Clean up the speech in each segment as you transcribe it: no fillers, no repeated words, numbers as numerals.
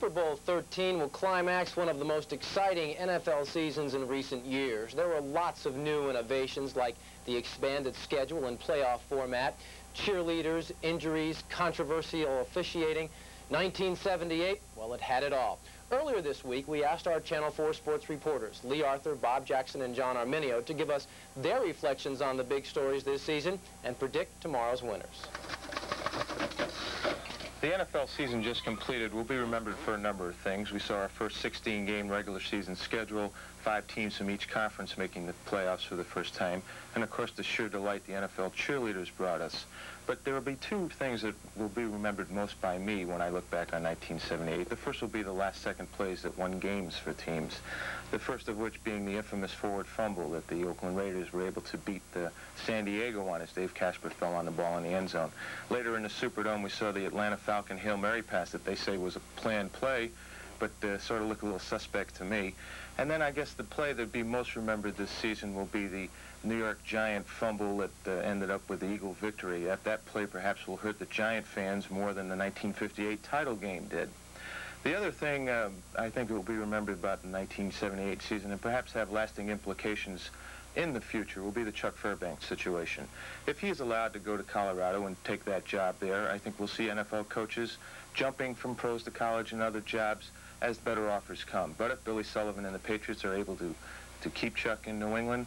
Super Bowl XIII will climax one of the most exciting NFL seasons in recent years. There were lots of new innovations like the expanded schedule and playoff format, cheerleaders, injuries, controversial officiating. 1978, well, it had it all. Earlier this week, we asked our Channel 4 sports reporters, Lee Arthur, Bob Jackson, and John Arminio, to give us their reflections on the big stories this season and predict tomorrow's winners. The NFL season just completed will be remembered for a number of things. We saw our first 16-game regular season schedule, 5 teams from each conference making the playoffs for the first time, and of course the sheer delight the NFL cheerleaders brought us. But there will be 2 things that will be remembered most by me when I look back on 1978. The first will be the last-second plays that won games for teams. The first of which being the infamous forward fumble that the Oakland Raiders were able to beat San Diego on as Dave Casper fell on the ball in the end zone. Later in the Superdome, we saw the Atlanta Falcon Hail Mary pass that they say was a planned play, but sort of looked a little suspect to me. And then I guess the play that would be most remembered this season will be the New York Giant fumble that ended up with the Eagle victory. That play perhaps will hurt the Giant fans more than the 1958 title game did. The other thing I think will be remembered about the 1978 season and perhaps have lasting implications in the future will be the Chuck Fairbanks situation. If he is allowed to go to Colorado and take that job there, I think we'll see NFL coaches jumping from pros to college and other jobs as better offers come. But if Billy Sullivan and the Patriots are able to keep Chuck in New England,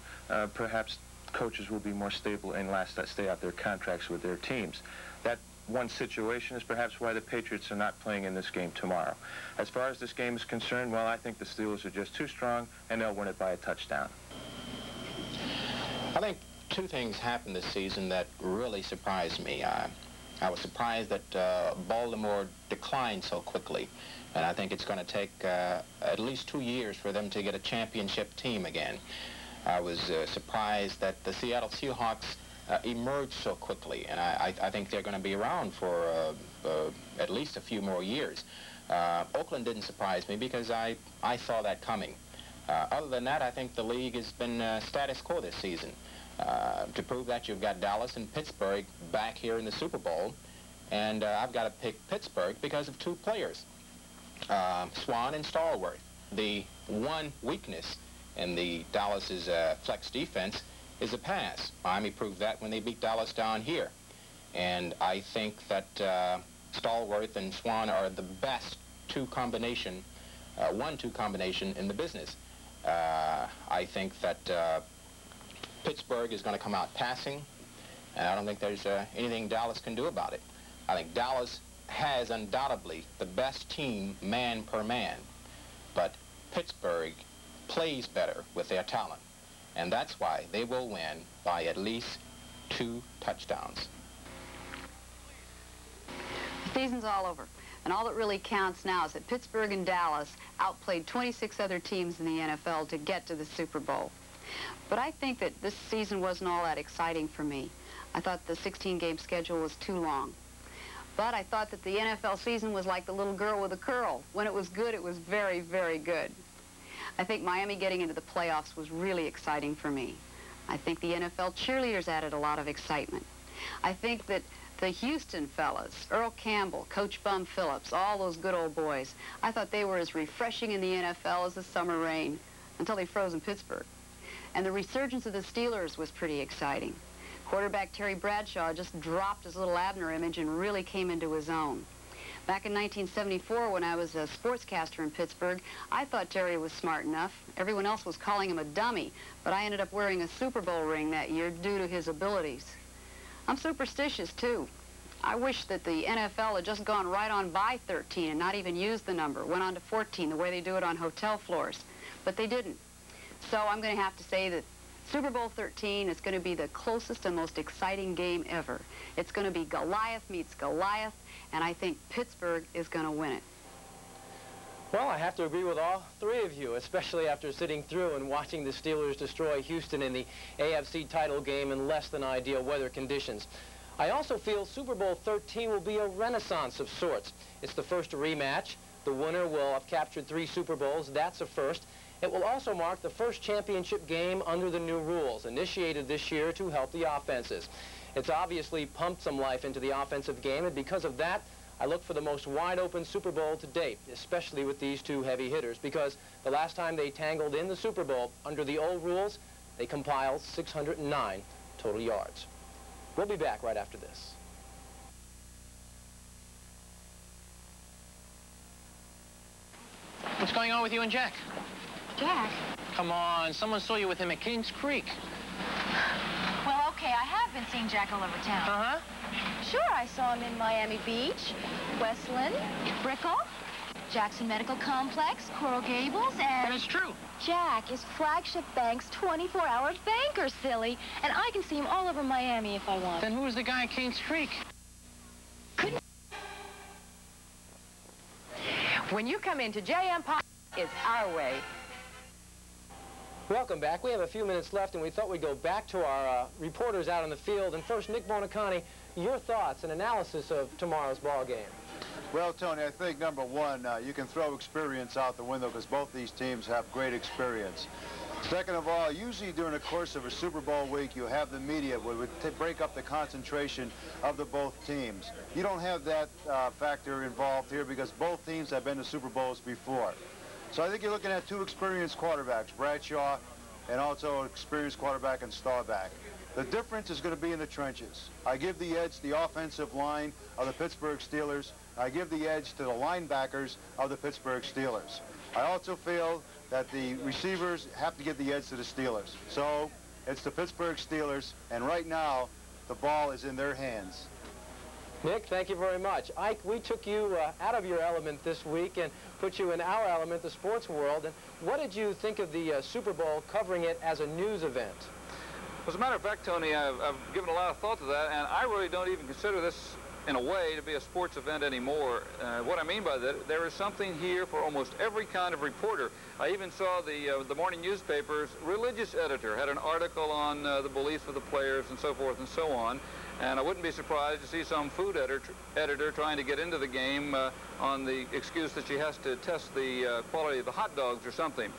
perhaps coaches will be more stable and stay out their contracts with their teams. That one situation is perhaps why the Patriots are not playing in this game tomorrow. As far as this game is concerned, well, I think the Steelers are just too strong, and they'll win it by a touchdown. I think 2 things happened this season that really surprised me. I was surprised that Baltimore declined so quickly, and I think it's going to take at least 2 years for them to get a championship team again. I was surprised that the Seattle Seahawks emerged so quickly, and I think they're going to be around for at least a few more years. Oakland didn't surprise me because I saw that coming. Other than that, I think the league has been status quo this season. To prove that, you've got Dallas and Pittsburgh back here in the Super Bowl, and I've got to pick Pittsburgh because of 2 players, Swan and Stallworth. The one weakness in the Dallas's flex defense is a pass. Miami proved that when they beat Dallas down here, and I think that Stallworth and Swan are the best 1-2 combination in the business. I think that Pittsburgh is going to come out passing, and I don't think there's anything Dallas can do about it. I think Dallas has undoubtedly the best team man per man, but Pittsburgh plays better with their talent, and that's why they will win by at least 2 touchdowns. The season's all over, and all that really counts now is that Pittsburgh and Dallas outplayed 26 other teams in the NFL to get to the Super Bowl. But I think that this season wasn't all that exciting for me. I thought the 16-game schedule was too long. But I thought that the NFL season was like the little girl with a curl. When it was good, it was very, very good. I think Miami getting into the playoffs was really exciting for me. I think the NFL cheerleaders added a lot of excitement. I think that the Houston fellas, Earl Campbell, Coach Bum Phillips, all those good old boys, I thought they were as refreshing in the NFL as the summer rain, until they froze in Pittsburgh. And the resurgence of the Steelers was pretty exciting. Quarterback Terry Bradshaw just dropped his little Abner image and really came into his own. Back in 1974, when I was a sportscaster in Pittsburgh, I thought Terry was smart enough. Everyone else was calling him a dummy, but I ended up wearing a Super Bowl ring that year due to his abilities. I'm superstitious, too. I wish that the NFL had just gone right on by 13 and not even used the number, went on to 14 the way they do it on hotel floors, but they didn't. So I'm going to have to say that Super Bowl XIII is going to be the closest and most exciting game ever. It's going to be Goliath meets Goliath, and I think Pittsburgh is going to win it. Well, I have to agree with all 3 of you, especially after sitting through and watching the Steelers destroy Houston in the AFC title game in less than ideal weather conditions. I also feel Super Bowl XIII will be a renaissance of sorts. It's the first rematch. The winner will have captured 3 Super Bowls. That's a first. It will also mark the first championship game under the new rules, initiated this year to help the offenses. It's obviously pumped some life into the offensive game, and because of that, I look for the most wide-open Super Bowl to date, especially with these two heavy hitters, because the last time they tangled in the Super Bowl, under the old rules, they compiled 609 total yards. We'll be back right after this. What's going on with you and Jack? Jack? Come on, someone saw you with him at Kings Creek. Well, okay, I have been seeing Jack all over town. Uh-huh. Sure, I saw him in Miami Beach, Westland, Brickell, Jackson Medical Complex, Coral Gables, and... And it's true. Jack is Flagship Bank's 24-hour banker, silly. And I can see him all over Miami if I want. Then who was the guy at Kings Creek? When you come into JIM COX, it's our way. Welcome back. We have a few minutes left, and we thought we'd go back to our reporters out in the field. And first, Nick Buoniconti, your thoughts and analysis of tomorrow's ball game. Well, Tony, I think, number one, you can throw experience out the window because both these teams have great experience. Second of all, usually during the course of a Super Bowl week, you have the media where would break up the concentration of the both teams. You don't have that factor involved here because both teams have been to Super Bowls before. So I think you're looking at two experienced quarterbacks, Bradshaw and also an experienced quarterback in Staubach. The difference is going to be in the trenches. I give the edge to the offensive line of the Pittsburgh Steelers. I give the edge to the linebackers of the Pittsburgh Steelers. I also feel that the receivers have to give the edge to the Steelers. So it's the Pittsburgh Steelers, and right now the ball is in their hands. Nick, thank you very much. Ike, we took you out of your element this week and put you in our element, the sports world. And what did you think of the Super Bowl, covering it as a news event? As a matter of fact, Tony, I've given a lot of thought to that, and I really don't even consider this, in a way, to be a sports event anymore. What I mean by that, there is something here for almost every kind of reporter. I even saw the morning newspaper's religious editor had an article on the beliefs of the players and so forth and so on. And I wouldn't be surprised to see some food editor trying to get into the game on the excuse that she has to test the quality of the hot dogs or something.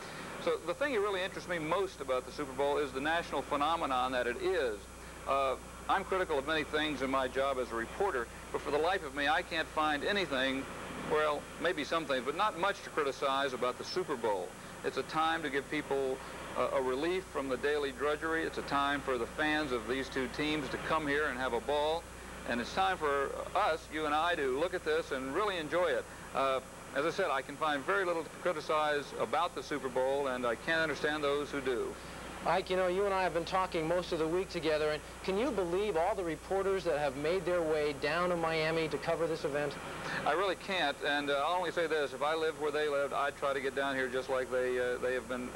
So the thing that really interests me most about the Super Bowl is the national phenomenon that it is. I'm critical of many things in my job as a reporter, but for the life of me, I can't find anything, well, maybe some things, but not much to criticize about the Super Bowl. It's a time to give people a relief from the daily drudgery. It's a time for the fans of these two teams to come here and have a ball. And it's time for us, you and I, to look at this and really enjoy it. As I said, I can find very little to criticize about the Super Bowl, and I can't understand those who do. Ike, you know, you and I have been talking most of the week together, and can you believe all the reporters that have made their way down to Miami to cover this event? I really can't, and I'll only say this. If I lived where they lived, I'd try to get down here just like they have been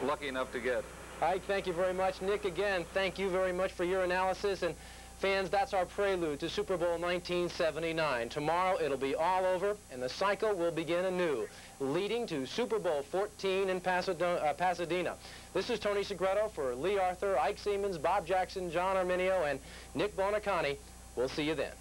lucky enough to get. Ike, thank you very much. Nick, again, thank you very much for your analysis. And fans, that's our prelude to Super Bowl 1979. Tomorrow, it'll be all over, and the cycle will begin anew, leading to Super Bowl XIV in Pasadena. This is Tony Segreto for Lee Arthur, Ike Seamans, Bob Jackson, John Arminio, and Nick Buoniconti. We'll see you then.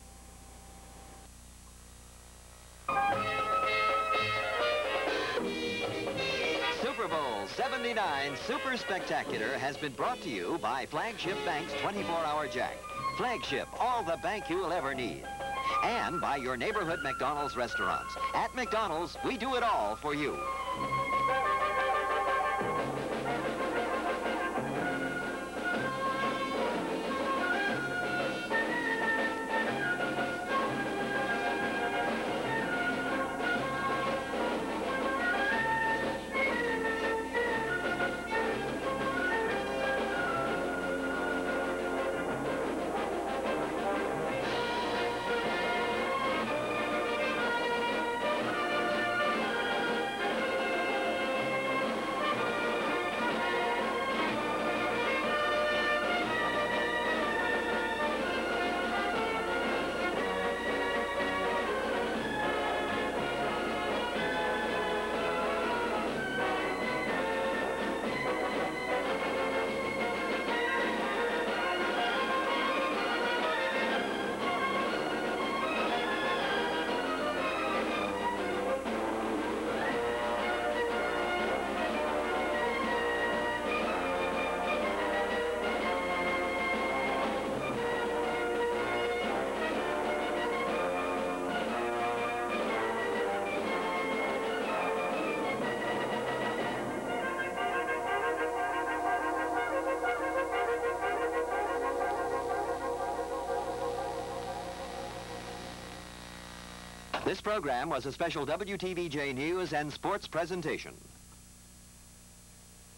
Super Bowl 79 Super Spectacular has been brought to you by Flagship Bank's 24-hour Jack. Flagship, all the bank you'll ever need. And by your neighborhood McDonald's restaurants. At McDonald's, we do it all for you. This program was a special WTVJ News and Sports presentation.